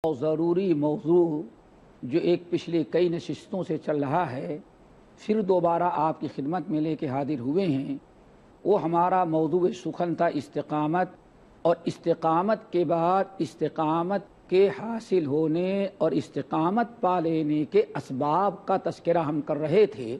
اور ضروری موضوع جو ایک پچھلے کئی نشستوں سے چل رہا ہے، پھر دوبارہ آپ کی خدمت میں لے کے حاضر ہوئے ہیں، وہ ہمارا موضوع سخن تھا استقامت، اور استقامت کے بعد استقامت کے حاصل ہونے اور استقامت پا لینے کے اسباب کا تذکرہ ہم کر رہے تھے،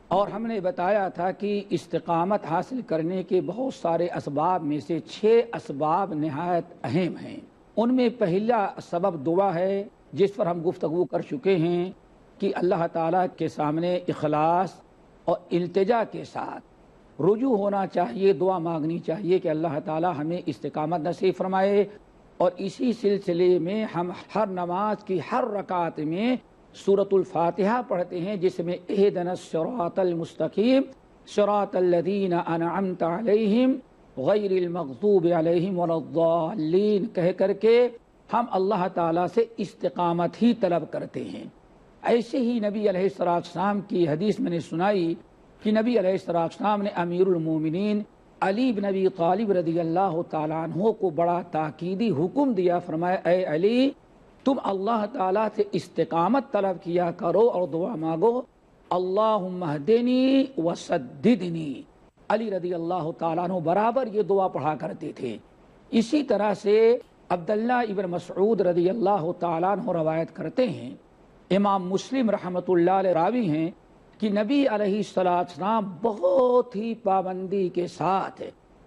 اور ہم نے بتایا تھا کہ استقامت حاصل کرنے کے بہت سارے اسباب میں سے 6 اسباب نہایت اہم ہیں۔ ان میں پہلا سبب دعا ہے، جس پر ہم گفتگو کر چکے ہیں کہ اللہ تعالیٰ کے سامنے اخلاص اور التجا کے ساتھ رجوع ہونا چاہیے، دعا مانگنی چاہیے کہ اللہ تعالیٰ ہمیں استقامت نصیب فرمائے۔ اور اسی سلسلے میں ہم ہر نماز کی ہر رکعت میں سورۃ الفاتحہ پڑھتے ہیں، جس میں اہدنا الصراط المستقیم صراط الذین انعمت علیہم غیر المغضوب علیہم ولا الضالین کہہ کر کے ہم اللہ تعالیٰ سے استقامت ہی طلب کرتے ہیں۔ ایسے ہی نبی علیہ السلام کی حدیث میں نے سنائی کہ نبی علیہ السلام نے امیر المومنین علی بن ابی طالب رضی اللہ تعالیٰ عنہ کو بڑا تاکیدی حکم دیا، فرمایا اے علی، تم اللہ تعالیٰ سے استقامت طلب کیا کرو اور دعا مانگو، اللہم اہدنی وسددنی۔ علی رضی اللہ تعالیٰ عنہ برابر یہ دعا پڑھا کرتے تھے۔ اسی طرح سے عبداللہ ابن مسعود رضی اللہ تعالیٰ عنہ روایت کرتے ہیں، امام مسلم رحمۃ اللہ علیہ راوی ہیں کہ نبی علیہ السلام بہت ہی پابندی کے ساتھ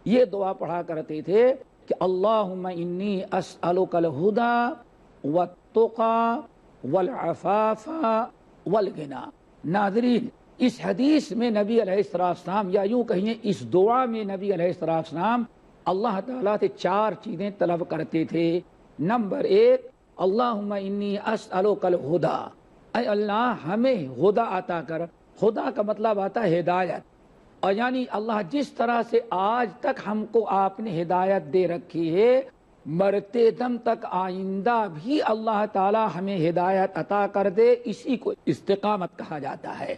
یہ دعا پڑھا کرتے تھے کہ اللہم انی اسألک الہدی والتقی والعفاف والغنی۔ ناظرین، اس حدیث میں نبی علیہ السلام، یا یوں کہیں اس دعا میں نبی علیہ السلام اللہ تعالیٰ سے 4 چیزیں طلب کرتے تھے۔ نمبر 1، اللہم انی اسألک الہدی، اے اللہ ہمیں ہدی عطا کر۔ خدا کا مطلب آتا ہے ہدایت، اور یعنی اللہ جس طرح سے آج تک ہم کو آپ نے ہدایت دے رکھی ہے، مرتے دم تک آئندہ بھی اللہ تعالیٰ ہمیں ہدایت عطا کر دے، اسی کو استقامت کہا جاتا ہے۔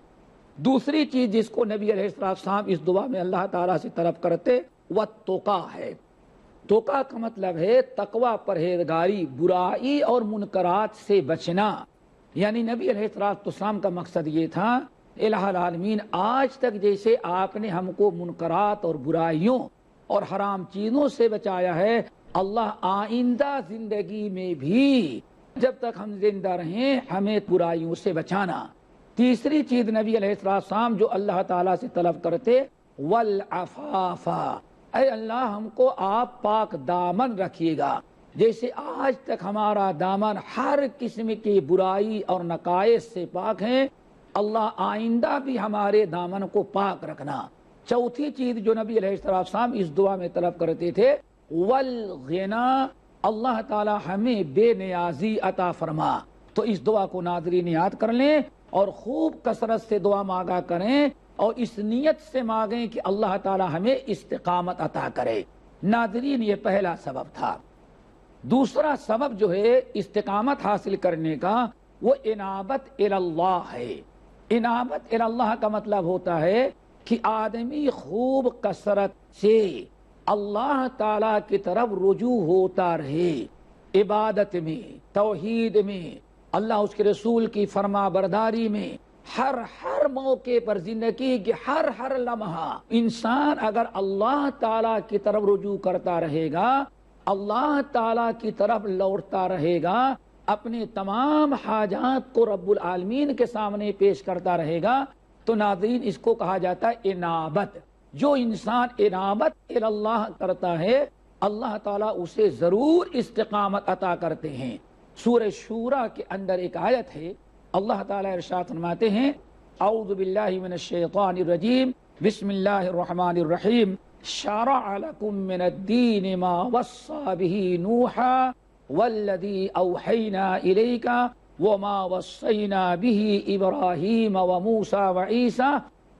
دوسری چیز جس کو نبی علیہ السلام اس دعا میں اللہ تعالیٰ سے طلب کرتے وہ تقیٰ ہے۔ تقیٰ کا مطلب ہے تقوی، پرہیزگاری، برائی اور منکرات سے بچنا۔ یعنی نبی علیہ السلام کا مقصد یہ تھا، الہ العالمین آج تک جیسے آپ نے ہم کو منکرات اور برائیوں اور حرام چیزوں سے بچایا ہے، اللہ آئندہ زندگی میں بھی جب تک ہم زندہ رہیں ہمیں برائیوں سے بچانا۔ تیسری چیز نبی علیہ السلام جو اللہ تعالیٰ سے طلب کرتے والعفاف، اے اللہ ہم کو آپ پاک دامن رکھیے گا، جیسے آج تک ہمارا دامن ہر قسم کی برائی اور نقائص سے پاک ہے، اللہ آئندہ بھی ہمارے دامن کو پاک رکھنا۔ چوتھی چیز جو نبی علیہ السلام اس دعا میں طلب کرتے تھے والغنا، اللہ تعالی ہمیں بے نیازی عطا فرما۔ تو اس دعا کو ناظرین یاد کر لیں اور خوب کثرت سے دعا مانگا کریں، اور اس نیت سے مانگیں کہ اللہ تعالی ہمیں استقامت عطا کرے۔ ناظرین، یہ پہلا سبب تھا۔ دوسرا سبب جو ہے استقامت حاصل کرنے کا، وہ انابت اللہ ہے۔ انابت اللہ کا مطلب ہوتا ہے کہ آدمی خوب کثرت سے اللہ تعالی کی طرف رجوع ہوتا رہے، عبادت میں، توحید میں، اللہ اس کے رسول کی فرما برداری میں، ہر موقع پر، زندگی کے ہر لمحہ انسان اگر اللہ تعالی کی طرف رجوع کرتا رہے گا، اللہ تعالی کی طرف لوٹتا رہے گا، اپنے تمام حاجات کو رب العالمین کے سامنے پیش کرتا رہے گا، تو ناظرین اس کو کہا جاتا ہے انابت۔ جو انسان انابت اللہ کرتا ہے، اللہ تعالیٰ اسے ضرور استقامت عطا کرتے ہیں۔ سورہ شورى کے اندر ایک آیت ہے، اللہ تعالیٰ ارشاد فرماتے ہیں، اعوذ باللہ من الشیطان الرجیم، بسم اللہ الرحمن الرحیم، شرع لکم من الدین ما وصى به نوحا والذی اوحینا الیک وما وصینا به ابراہیم وموسیٰ وعیسیٰ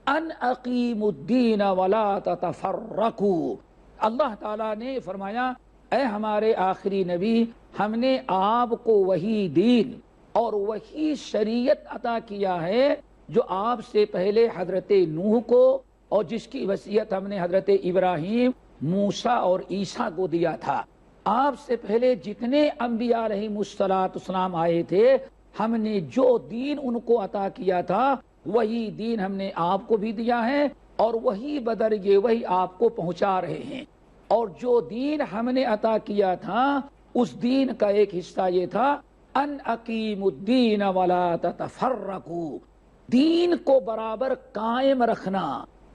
ان اقیموا الدین ولا تتفرقوا۔ اللہ تعالیٰ نے فرمایا، اے ہمارے آخری نبی، ہم نے آپ کو وہی دین اور وہی شریعت عطا کیا ہے جو آپ سے پہلے حضرت نوح کو، اور جس کی وصیت ہم نے حضرت ابراہیم، موسیٰ اور عیسیٰ کو دیا تھا۔ آپ سے پہلے جتنے انبیاء علیہم آئے تھے، ہم نے جو دین ان کو عطا کیا تھا وہی دین ہم نے آپ کو بھی دیا ہے، اور وہی بدرجے وہی آپ کو پہنچا رہے ہیں۔ اور جو دین ہم نے عطا کیا تھا اس دین کا ایک حصہ یہ تھا ان اقیم الدین ولا تتفرقوا، دین کو برابر قائم رکھنا،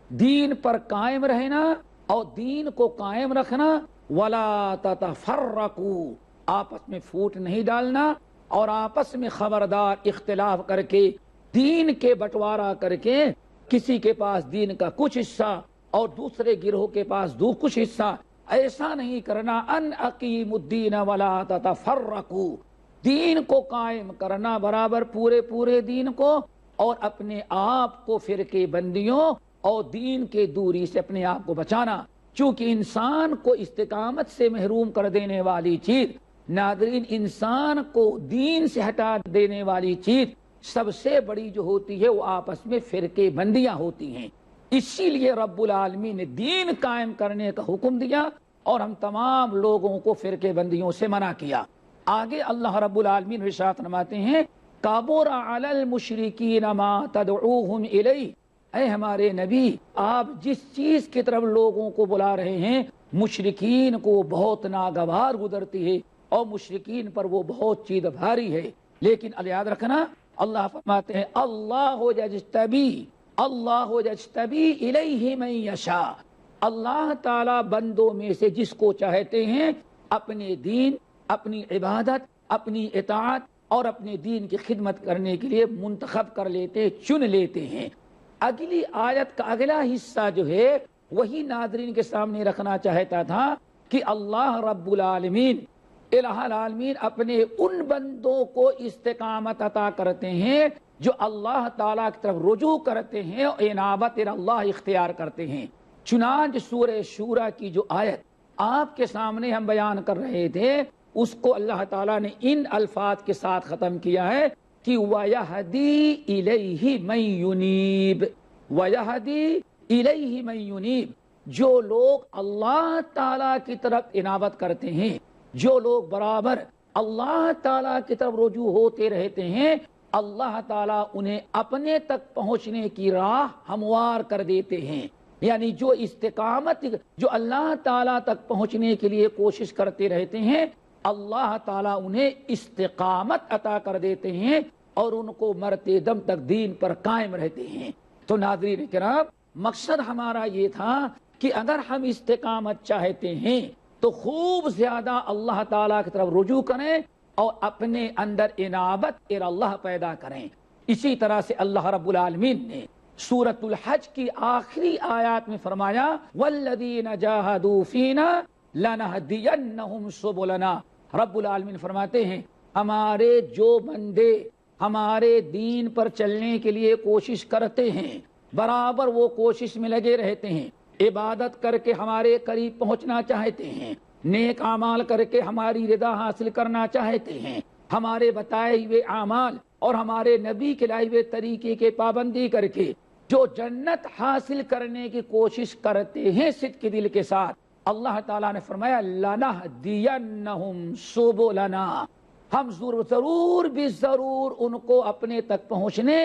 دین پر قائم رہنا اور دین کو قائم رکھنا، ولا تتفرقوا، آپس میں پھوٹ نہیں ڈالنا اور آپس میں خبردار اختلاف کر کے دین کے بٹوارا کر کے کسی کے پاس دین کا کچھ حصہ اور دوسرے گروہ کے پاس کچھ حصہ، ایسا نہیں کرنا۔ ان اقیم الدین ولا تتفرقوا، دین کو قائم کرنا برابر پورے دین کو، اور اپنے آپ کو فرقے بندیوں اور دین کے دوری سے اپنے آپ کو بچانا، چونکہ انسان کو استقامت سے محروم کر دینے والی چیز، ناظرین انسان کو دین سے ہٹا دینے والی چیز سب سے بڑی جو ہوتی ہے وہ آپس میں فرقے بندیاں ہوتی ہیں۔ اسی لیے رب العالمین نے دین قائم کرنے کا حکم دیا اور ہم تمام لوگوں کو فرقے بندیوں سے منع کیا۔ آگے اللہ رب العالمین ارشاد فرماتے ہیں کابر علی المشرکین ما تدعوہم الیہ، اے ہمارے نبی آپ جس چیز کی طرف لوگوں کو بلا رہے ہیں مشرکین کو بہت ناگوار گزرتی ہے اور مشرکین پر وہ بہت چیز بھاری ہے، لیکن یاد رکھنا اللہ فرماتے ہیں اللہ یجتبی الیہ من یشاء، اللہ تعالی بندوں میں سے جس کو چاہتے ہیں اپنے دین، اپنی عبادت، اپنی اطاعت اور اپنے دین کی خدمت کرنے کے لیے منتخب کر لیتے، چن لیتے ہیں۔ اگلی آیت کا اگلا حصہ جو ہے وہی ناظرین کے سامنے رکھنا چاہتا تھا کہ اللہ رب العالمین الہ العالمین اپنے ان بندوں کو استقامت عطا کرتے ہیں جو اللہ تعالیٰ کی طرف رجوع کرتے ہیں اور انابت اللہ اختیار کرتے ہیں۔ چنانچہ سورہ شورى کی جو آیت آپ کے سامنے ہم بیان کر رہے تھے اس کو اللہ تعالیٰ نے ان الفاظ کے ساتھ ختم کیا ہے کہ وَيَهْدِي إِلَيْهِ مَن يُنِيبُ، وَيَهْدِي إِلَيْهِ مَن يُنِيبُ، جو لوگ اللہ تعالیٰ کی طرف انابت کرتے ہیں، جو لوگ برابر اللہ تعالیٰ کی طرف رجوع ہوتے رہتے ہیں، اللہ تعالیٰ انہیں اپنے تک پہنچنے کی راہ ہموار کر دیتے ہیں۔ یعنی جو استقامت جو اللہ تعالیٰ تک پہنچنے کے لیے کوشش کرتے رہتے ہیں اللہ تعالیٰ انہیں استقامت عطا کر دیتے ہیں اور ان کو مرتے دم تک دین پر قائم رہتے ہیں۔ تو ناظرین کرام مقصد ہمارا یہ تھا کہ اگر ہم استقامت چاہتے ہیں تو خوب زیادہ اللہ تعالیٰ کی طرف رجوع کریں اور اپنے اندر انابت اللہ پیدا کریں۔ اسی طرح سے اللہ رب العالمین نے سورۃ الحج کی آخری آیات میں فرمایا والذین جاہدوا فینا لنہدینہم سبلنا، رب العالمین فرماتے ہیں ہمارے جو بندے ہمارے دین پر چلنے کے لیے کوشش کرتے ہیں، برابر وہ کوشش میں لگے رہتے ہیں، عبادت کر کے ہمارے قریب پہنچنا چاہتے ہیں، نیک اعمال کر کے ہماری رضا حاصل کرنا چاہتے ہیں، ہمارے بتائے ہوئے اعمال اور ہمارے نبی کے لائے ہوئے طریقے کے پابندی کر کے جو جنت حاصل کرنے کی کوشش کرتے ہیں صدق کے دل کے ساتھ، اللہ تعالیٰ نے فرمایا لَنَهْدِيَنَّهُمْ سُبُلَنَا، ہم ضرور بھی ضرور ان کو اپنے تک پہنچنے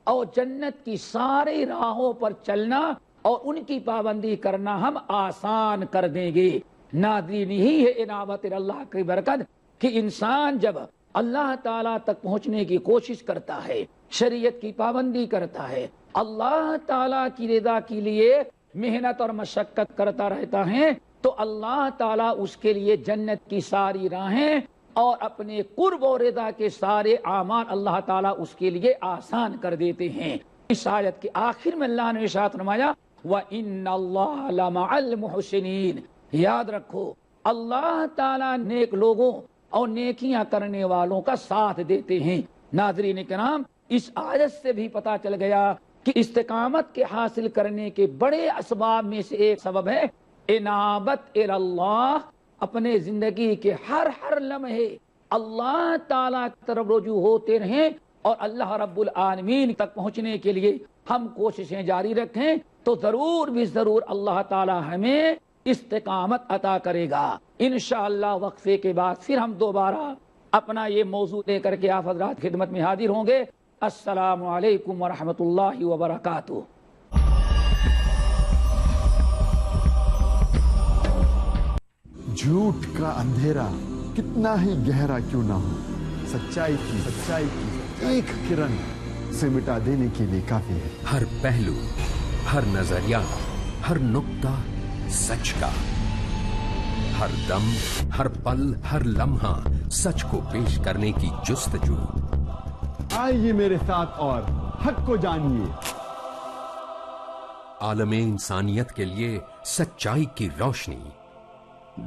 اور جنت کی ساری راہوں پر چلنا اور ان کی پابندی کرنا ہم آسان کر دیں گے۔ ناظرین یہی ہے انابت اللہ کی برکت کہ انسان جب اللہ تعالیٰ تک پہنچنے کی کوشش کرتا ہے، شریعت کی پابندی کرتا ہے، اللہ تعالیٰ کی رضا کے لیے محنت اور مشقت کرتا رہتا ہے تو اللہ تعالیٰ اس کے لیے جنت کی ساری راہیں اور اپنے قرب و رضا کے سارے اعمال اللہ تعالیٰ اس کے لیے آسان کر دیتے ہیں۔ اس آیت کے آخر میں اللہ نے ارشاد فرمایا وَإِنَّ اللَّهَ لَمَعَ الْمُحْسِنِينَ، یاد رکھو اللہ تعالیٰ نیک لوگوں اور نیکیاں کرنے والوں کا ساتھ دیتے ہیں۔ ناظرین کرام اس آیت سے بھی پتہ چل گیا کہ استقامت کے حاصل کرنے کے بڑے اسباب میں سے ایک سبب ہے انابت اللہ، اپنے زندگی کے ہر لمحے اللہ تعالیٰ کی طرف رجوع ہوتے رہیں اور اللہ رب العالمین تک پہنچنے کے لیے ہم کوششیں جاری رکھیں تو ضرور بھی ضرور اللہ تعالیٰ ہمیں استقامت عطا کرے گا۔ انشاءاللہ وقفے کے بعد پھر ہم دوبارہ اپنا یہ موضوع لے کر کے آپ حضرات کی خدمت میں حاضر ہوں گے۔ السلام علیکم ورحمۃ اللہ وبرکاتہ۔ جھوٹ کا اندھیرا کتنا ہی گہرا کیوں نہ ہو، سچائی کی ایک کرن سے مٹا دینے کے لیے کافی ہے۔ ہر پہلو، ہر نظریہ، ہر نقطہ سچ کا، ہر دم، ہر پل، ہر لمحہ سچ کو پیش کرنے کی جستجو۔ آئیے میرے ساتھ اور حق کو جانیے۔ عالم انسانیت کے لیے سچائی کی روشنی۔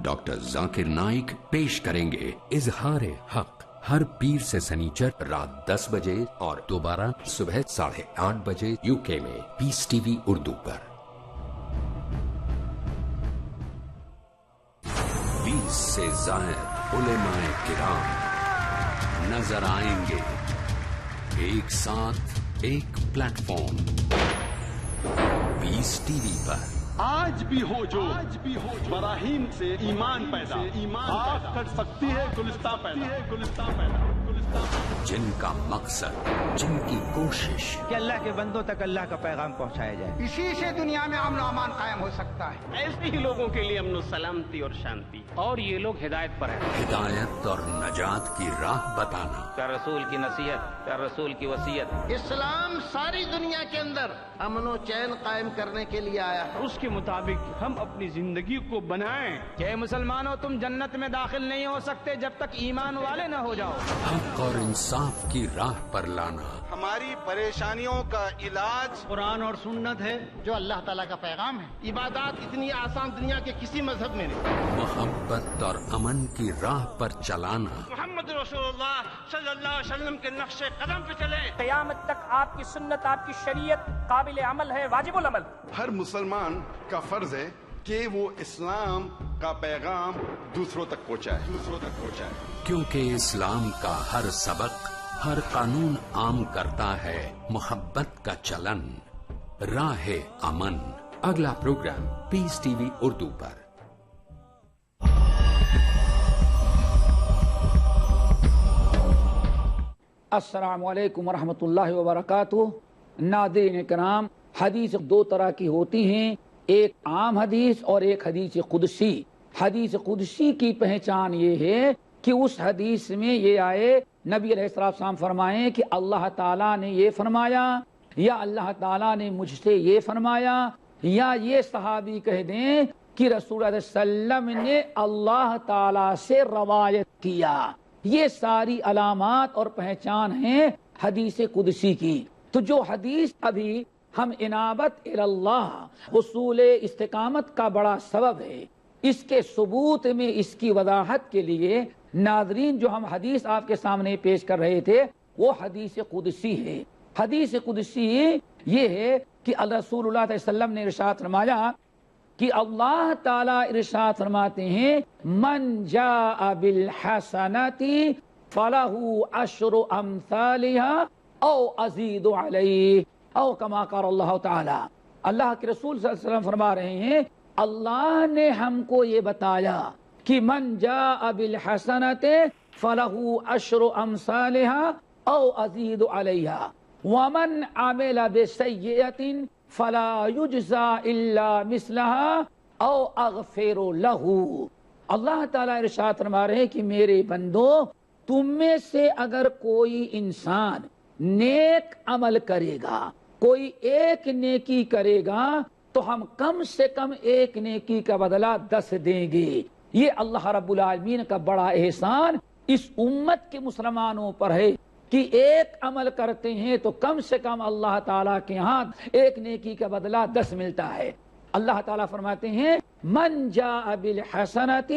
ڈاکٹر ذاکر نائک پیش کریں گے اظہار حق، ہر پیر سے سنیچر رات 10 بجے اور دوبارہ صبح 8:30 بجے UK میں پیس ٹی وی اردو پر۔ 20 سے زائد علماء کرام نظر آئیں گے، ایک ساتھ ایک پلیٹ فارم، پیس ٹی وی پر۔ آج بھی ہو جو براہیم سے ایمان پیدا، آگ کٹ سکتی ہے گلستان پیدا۔ جن کا مقصد، جن کی کوشش کہ اللہ کے بندوں تک اللہ کا پیغام پہنچایا جائے۔ اسی سے دنیا میں امن و امان قائم ہو سکتا ہے۔ ایسے ہی لوگوں کے لیے امن و سلامتی اور شانتی، اور یہ لوگ ہدایت پر ہیں۔ ہدایت اور نجات کی راہ بتانا، پیارے رسول کی نصیحت، پیارے رسول کی وصیت۔ اسلام ساری دنیا کے اندر امن و چین قائم کرنے کے لیے آیا ہے۔ اس کے مطابق ہم اپنی زندگی کو بنائیں کہ مسلمانوں تم جنت میں داخل نہیں ہو سکتے جب تک ایمان والے نہ ہو جاؤ۔ حق اور انصاف کی راہ پر لانا، ہماری پریشانیوں کا علاج قرآن اور سنت ہے۔ جو اللہ تعالیٰ کا پیغام ہے۔ عبادات اتنی آسان دنیا کے کسی مذہب میں نہیں۔ محبت اور امن کی راہ پر چلانا، محمد رسول اللہ صلی اللہ علیہ وسلم کے نقش قدم پہ چلیں۔ قیامت تک آپ کی سنت، آپ کی شریعت قابل عمل ہے، واجب العمل۔ ہر مسلمان کا فرض ہے کہ وہ اسلام کا پیغام دوسروں تک پہنچائے۔ کیونکہ اسلام کا ہر سبق، ہر قانون عام کرتا ہے محبت کا چلن، راہ امن۔ اگلا پروگرام پیس ٹی وی اردو پر۔ السلام علیکم ورحمۃ اللہ وبرکاتہ۔ ناظرین کرام، حدیث دو طرح کی ہوتی ہیں، ایک عام حدیث اور ایک حدیث قدسی۔ حدیث قدسی کی پہچان یہ ہے کہ اس حدیث میں یہ آئے، نبی علیہ السلام فرمائیں کہ اللہ تعالیٰ نے یہ فرمایا، یا اللہ تعالیٰ نے مجھ سے یہ فرمایا، یا یہ صحابی کہہ دیں کہ رسول اللہ صلی اللہ علیہ وسلم نے اللہ تعالیٰ سے روایت کیا۔ یہ ساری علامات اور پہچان ہیں حدیث قدسی کی۔ تو جو حدیث ابھی ہم انابت اللہ، حصول استقامت کا بڑا سبب ہے، اس کے ثبوت میں اس کی وضاحت کے لیے ناظرین جو ہم حدیث آپ کے سامنے پیش کر رہے تھے وہ حدیث قدسی ہے۔ حدیث قدسی یہ ہے کہ رسول اللہ صلی اللہ علیہ وسلم نے ارشاد فرمایا کہ اللہ تعالیٰ ارشاد فرماتے ہیں من جاء بالحسنۃ فلہ عشر امثالها او ازید علیہ او کما قال اللہ تعالیٰ۔ اللہ کے رسول صلی اللہ علیہ وسلم فرما رہے ہیں اللہ نے ہم کو یہ بتایا کہ من جاء بالحسنۃ فلہ عشر امثالها او ازید علیہ ومن عمل بسیئۃ فلا یجزا الا مثلها او اغفر له۔ اللہ تعالیٰ ارشاد فرما رہے کہ میرے بندو، تم میں سے اگر کوئی انسان نیک عمل کرے گا، کوئی ایک نیکی کرے گا، تو ہم کم سے کم ایک نیکی کا بدلہ 10 دیں گے۔ یہ اللہ رب العالمین کا بڑا احسان اس امت کے مسلمانوں پر ہے کہ ایک عمل کرتے ہیں تو کم سے کم اللہ تعالیٰ کے ہاں ایک نیکی کا بدلہ 10 ملتا ہے۔ اللہ تعالیٰ فرماتے ہیں من جاء بالحسنۃ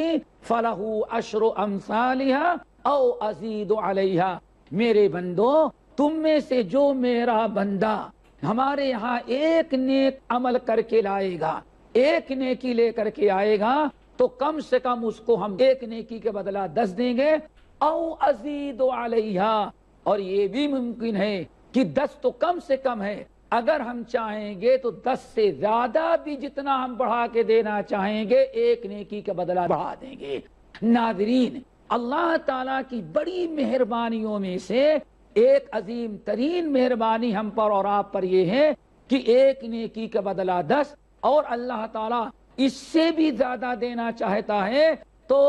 فلہ عشر امثالها او ازید علیہ۔ میرے بندو، تم میں سے جو میرا بندہ ہمارے یہاں ایک نیک عمل کر کے لائے گا، ایک نیکی لے کر کے آئے گا، تو کم سے کم اس کو ہم ایک نیکی کے بدلہ 10 دیں گے، او ازید علیہ، اور یہ بھی ممکن ہے کہ 10 تو کم سے کم ہے، اگر ہم چاہیں گے تو 10 سے زیادہ بھی جتنا ہم بڑھا کے دینا چاہیں گے ایک نیکی کا بدلہ بڑھا دیں گے۔ ناظرین، اللہ تعالیٰ کی بڑی مہربانیوں میں سے ایک عظیم ترین مہربانی ہم پر اور آپ پر یہ ہے کہ ایک نیکی کا بدلہ 10، اور اللہ تعالیٰ اس سے بھی زیادہ دینا چاہتا ہے تو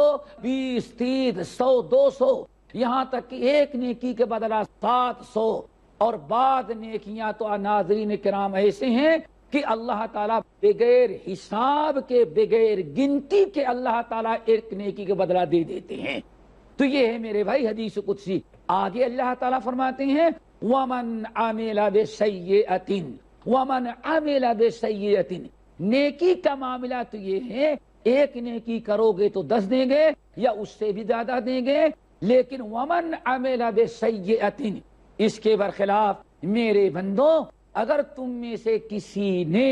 20، 30، 100، 200، یہاں تک کہ ایک نیکی کے بدلہ 700، اور بعض نیکیاں تو ناظرین کرام ایسے ہیں کہ اللہ تعالیٰ بغیر حساب کے، بغیر گنتی کے اللہ تعالیٰ ایک نیکی کے بدلہ دے دیتے ہیں۔ تو یہ ہے میرے بھائی حدیث قدسی۔ آگے اللہ تعالیٰ فرماتے ہیں وَمَنْ عَمِلَ بِسَيِّئَةٍ وَمَنْ عَمِلَ بِسَيِّئَةٍ، نیکی کا معاملہ تو یہ ہے ایک نیکی کرو گے تو 10 دیں گے یا اس سے بھی زیادہ دیں گے، لیکن وَمَنْ عَمِلَ بِسَيِّئَةٍ، اس کے برخلاف میرے بندوں اگر تم میں سے کسی نے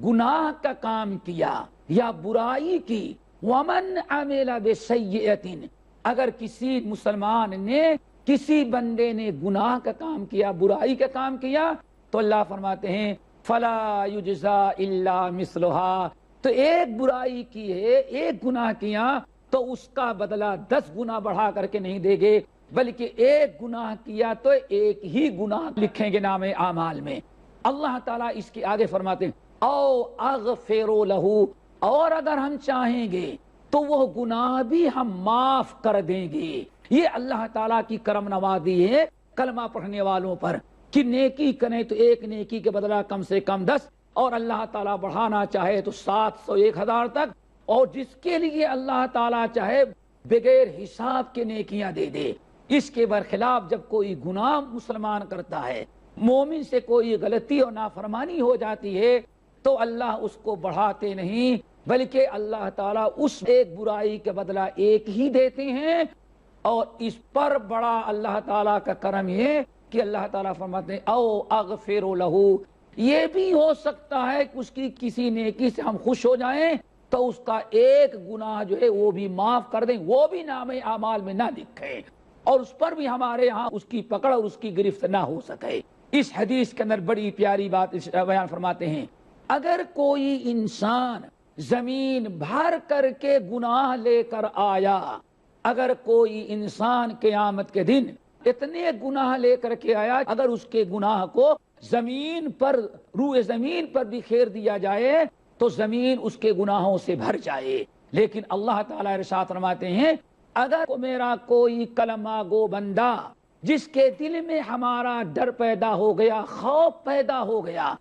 گناہ کا کام کیا یا برائی کی، وَمَنْ عَمِلَ بِسَيِّئَةٍ، اگر کسی مسلمان نے، کسی بندے نے گناہ کا کام کیا، برائی کا کام کیا، تو اللہ فرماتے ہیں فَلَا يُجْزَى إِلَّا مِثْلُهَا، تو ایک برائی کی ہے، ایک گناہ کیا تو اس کا بدلہ 10 گنا بڑھا کر کے نہیں دے گے، بلکہ ایک گناہ کیا تو ایک ہی گناہ لکھیں گے نام اعمال میں۔ اللہ تعالیٰ اس کے آگے فرماتے ہیں او اغفر لہ، اور اگر ہم چاہیں گے تو وہ گناہ بھی ہم معاف کر دیں گے۔ یہ اللہ تعالیٰ کی کرم نوازی ہے کلمہ پڑھنے والوں پر کہ نیکی کریں تو ایک نیکی کے بدلہ کم سے کم 10، اور اللہ تعالیٰ بڑھانا چاہے تو 700، 1000 تک، اور جس کے لیے اللہ تعالیٰ چاہے بغیر حساب کے نیکیاں دے دے۔ اس کے برخلاف جب کوئی گناہ مسلمان کرتا ہے، مومن سے کوئی غلطی اور نافرمانی ہو جاتی ہے تو اللہ اس کو بڑھاتے نہیں، بلکہ اللہ تعالیٰ اس ایک برائی کے بدلہ ایک ہی دیتے ہیں۔ اور اس پر بڑا اللہ تعالیٰ کا کرم ہے کہ اللہ تعالیٰ فرماتے ہیں او اغفر لہ، یہ بھی ہو سکتا ہے کہ اس کی کسی نیکی سے ہم خوش ہو جائیں تو اس کا ایک گناہ جو ہے وہ بھی معاف کر دیں، وہ بھی نام اعمال میں نہ دکھے، اور اس پر بھی ہمارے یہاں اس کی پکڑ اور اس کی گرفت نہ ہو سکے۔ اس حدیث کے اندر بڑی پیاری بات بیان فرماتے ہیں، اگر کوئی انسان زمین بھر کر کے گناہ لے کر آیا، اگر کوئی انسان قیامت کے دن اتنے گناہ لے کر کے آیا، اگر اس کے گناہ کو زمین پر، روئے زمین پر بکھیر دیا جائے تو زمین اس کے گناہوں سے بھر جائے، لیکن اللہ تعالیٰ ارشاد فرماتے ہیں اگر میرا کوئی کلمہ گو بندہ جس کے دل میں ہمارا ڈر پیدا ہو گیا، خوف پیدا ہو گیا،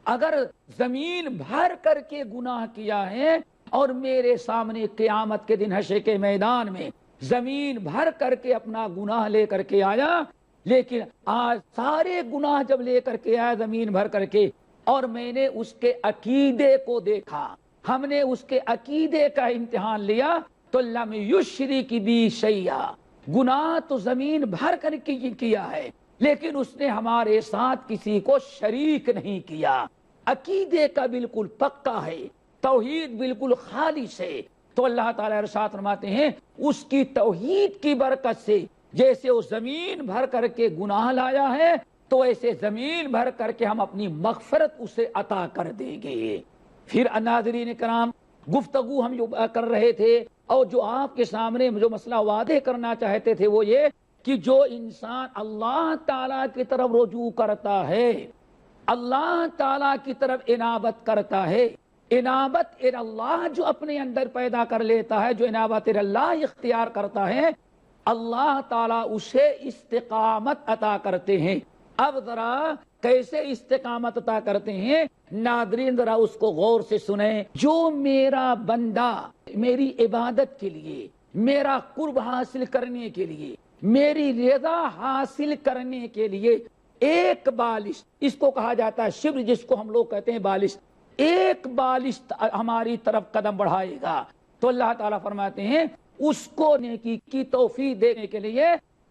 اگر زمین بھر کر کے گناہ کیا ہے اور میرے سامنے قیامت کے دن حشر کے میدان میں زمین بھر کر کے اپنا گناہ لے کر کے آیا، لیکن آج سارے گناہ جب لے کر کے آیا زمین بھر کر کے، اور میں نے اس کے عقیدے کو دیکھا، ہم نے اس کے عقیدے کا امتحان لیا، تو لم یشرک بی شیئا، گناہ تو زمین بھر کر کے کیا ہے لیکن اس نے ہمارے ساتھ کسی کو شریک نہیں کیا، عقیدے کا بالکل پکا ہے، توحید بالکل خالص ہے، تو اللہ تعالیٰ ارشاد فرماتے ہیں اس کی توحید کی برکت سے جیسے وہ زمین بھر کر کے گناہ لایا ہے تو ایسے زمین بھر کر کے ہم اپنی مغفرت اسے عطا کر دیں گے۔ پھر ناظرین کرام، گفتگو ہم جو کر رہے تھے اور جو آپ کے سامنے جو مسئلہ واضح کرنا چاہتے تھے وہ یہ کہ جو انسان اللہ تعالیٰ کی طرف رجوع کرتا ہے، اللہ تعالیٰ کی طرف انابت کرتا ہے، انابت اللہ جو اپنے اندر پیدا کر لیتا ہے، جو انابت اللہ اختیار کرتا ہے، اللہ تعالیٰ اسے استقامت عطا کرتے ہیں۔ اب ذرا کیسے استقامت عطا کرتے ہیں، ناظرین ذرا اس کو غور سے سنیں۔ جو میرا بندہ میری عبادت کے لیے، میرا قرب حاصل کرنے کے لیے، میری رضا حاصل کرنے کے لیے ایک بالش، اس کو کہا جاتا ہے شبر، جس کو ہم لوگ کہتے ہیں بالش، ایک بالش ہماری طرف قدم بڑھائے گا تو اللہ تعالیٰ فرماتے ہیں اس کو نیکی کی توفیق دینے کے لیے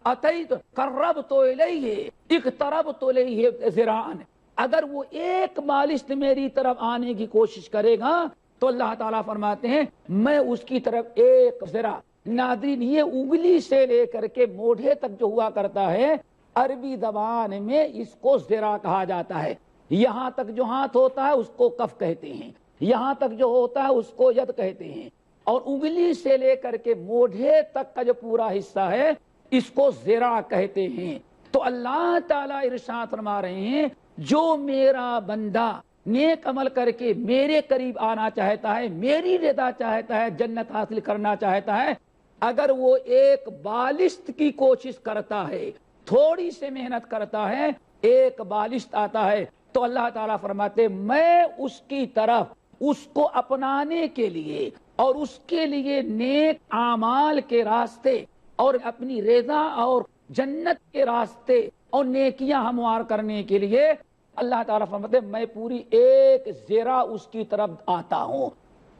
اتیت قربت الیہ اقتربت الیہ ذراعا، اگر وہ ایک بالش میری طرف آنے کی کوشش کرے گا تو اللہ تعالیٰ فرماتے ہیں میں اس کی طرف ایک ذرا۔ ناظرین یہ انگلی سے لے کر کے موڑھے تک جو ہوا کرتا ہے، عربی زبان میں اس کو ذرا کہا جاتا ہے، یہاں تک جو ہاتھ ہوتا ہے اس کو کف کہتے ہیں، یہاں تک جو ہوتا ہے اس کو ید کہتے ہیں، اور انگلی سے لے کر کے موڈھے تک کا جو پورا حصہ ہے اس کو ذراع کہتے ہیں۔ تو اللہ تعالیٰ ارشاد فرما رہے ہیں جو میرا بندہ نیک عمل کر کے میرے قریب آنا چاہتا ہے، میری رضا چاہتا ہے، جنت حاصل کرنا چاہتا ہے، اگر وہ ایک بالشت کی کوشش کرتا ہے، تھوڑی سے محنت کرتا ہے، ایک بالشت آتا ہے، تو اللہ تعالیٰ فرماتے میں اس کی طرف اس کو اپنانے کے لیے اور اس کے لیے نیک اعمال کے راستے اور اپنی رضا اور جنت کے راستے اور نیکیاں ہموار کرنے کے لیے اللہ تعالیٰ فرماتے میں پوری ایک ذرا اس کی طرف آتا ہوں،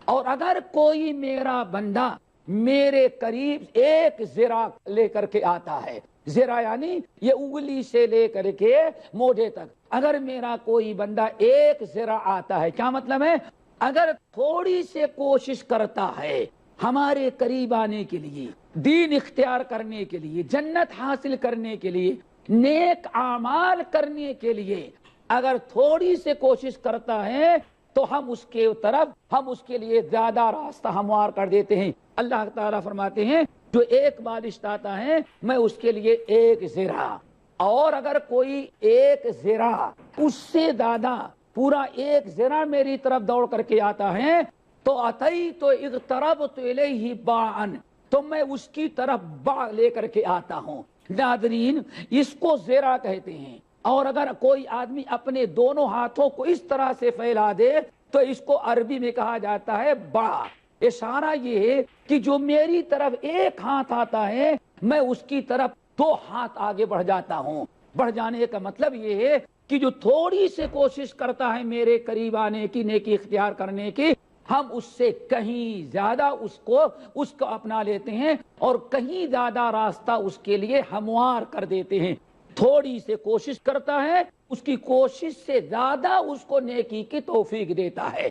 اور اگر کوئی میرا بندہ میرے قریب ایک ذرا لے کر کے آتا ہے، ذرا یعنی یہ انگلی سے لے کر کے موڈھے تک، اگر میرا کوئی بندہ ایک ذرا آتا ہے، کیا مطلب ہے؟ اگر تھوڑی سے کوشش کرتا ہے ہمارے قریب آنے کے لیے، دین اختیار کرنے کے لیے، جنت حاصل کرنے کے لیے، نیک اعمال کرنے کے لیے اگر تھوڑی سے کوشش کرتا ہے تو ہم اس کے طرف ہم اس کے لیے زیادہ راستہ ہموار کر دیتے ہیں۔ اللہ تعالیٰ فرماتے ہیں جو ایک بالشت آتا ہے میں اس کے لیے ایک ذرا، اور اگر کوئی ایک ذرا اس سے زیادہ پورا ایک ذرا میری طرف دوڑ کر کے آتا ہے تو اتیت اقتربت الیہ باعا، تو میں اس کی طرف باع لے کر کے آتا ہوں۔ ناظرین اس کو ذرا کہتے ہیں، اور اگر کوئی آدمی اپنے دونوں ہاتھوں کو اس طرح سے پھیلا دے تو اس کو عربی میں کہا جاتا ہے باع۔ اشارہ یہ ہے کہ جو میری طرف ایک ہاتھ آتا ہے میں اس کی طرف دو ہاتھ آگے بڑھ جاتا ہوں۔ بڑھ جانے کا مطلب یہ ہے کہ جو تھوڑی سے کوشش کرتا ہے میرے قریب آنے کی، نیکی اختیار کرنے کی، ہم اس سے کہیں زیادہ اس کو اپنا لیتے ہیں اور کہیں زیادہ راستہ اس کے لیے ہموار کر دیتے ہیں۔ تھوڑی سے کوشش کرتا ہے، اس کی کوشش سے زیادہ اس کو نیکی کی توفیق دیتا ہے۔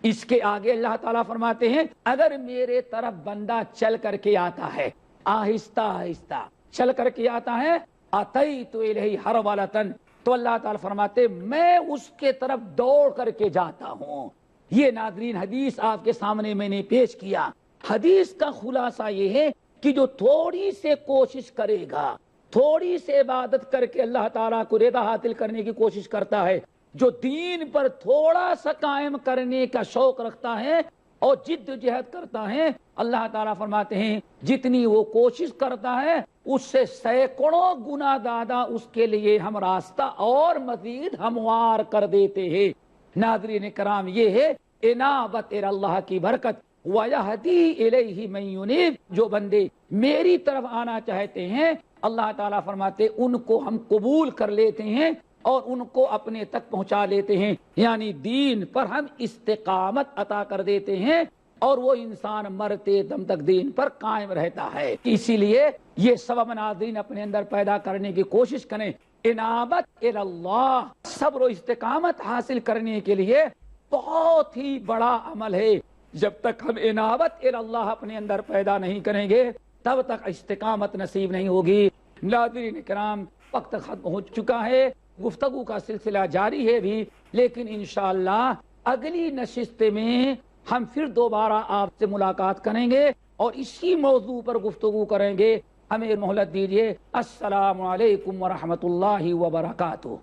اس کے آگے اللہ تعالیٰ فرماتے ہیں اگر میرے طرف بندہ چل کر کے آتا ہے، آہستہ آہستہ چل کر کے آتا ہے، اتیت الیہ ہرولۃ، تو اللہ تعالیٰ فرماتے میں اس کے طرف دوڑ کر کے جاتا ہوں۔ یہ ناظرین حدیث آپ کے سامنے میں نے پیش کیا۔ حدیث کا خلاصہ یہ ہے کہ جو تھوڑی سے کوشش کرے گا، تھوڑی سے عبادت کر کے اللہ تعالیٰ کو رضا حاصل کرنے کی کوشش کرتا ہے، جو دین پر تھوڑا سا قائم کرنے کا شوق رکھتا ہے اور جد و جہد کرتا ہے، اللہ تعالیٰ فرماتے ہیں جتنی وہ کوشش کرتا ہے اس سے سینکڑوں گنا زیادہ اس کے لیے ہم راستہ اور مزید ہموار کر دیتے ہیں۔ ناظرین کرام یہ ہے انابت اللہ کی برکت، وَيَهْدِي إِلَيْهِ مَن يُنِيبُ، جو بندے میری طرف آنا چاہتے ہیں اللہ تعالیٰ فرماتے ان کو ہم قبول کر لیتے ہیں اور ان کو اپنے تک پہنچا لیتے ہیں، یعنی دین پر ہم استقامت عطا کر دیتے ہیں اور وہ انسان مرتے دم تک دین پر قائم رہتا ہے۔ اسی لیے یہ سبب ناظرین اپنے اندر پیدا کرنے کی کوشش کریں۔ انابت اللہ، صبر و استقامت حاصل کرنے کے لیے بہت ہی بڑا عمل ہے۔ جب تک ہم انابت اللہ اپنے اندر پیدا نہیں کریں گے تب تک استقامت نصیب نہیں ہوگی۔ ناظرین کرام وقت ختم ہو چکا ہے، گفتگو کا سلسلہ جاری ہے بھی، لیکن انشاءاللہ اگلی نشست میں ہم پھر دوبارہ آپ سے ملاقات کریں گے اور اسی موضوع پر گفتگو کریں گے۔ ہمیں مہلت دیجیے۔ السلام علیکم ورحمۃ اللہ وبرکاتہ۔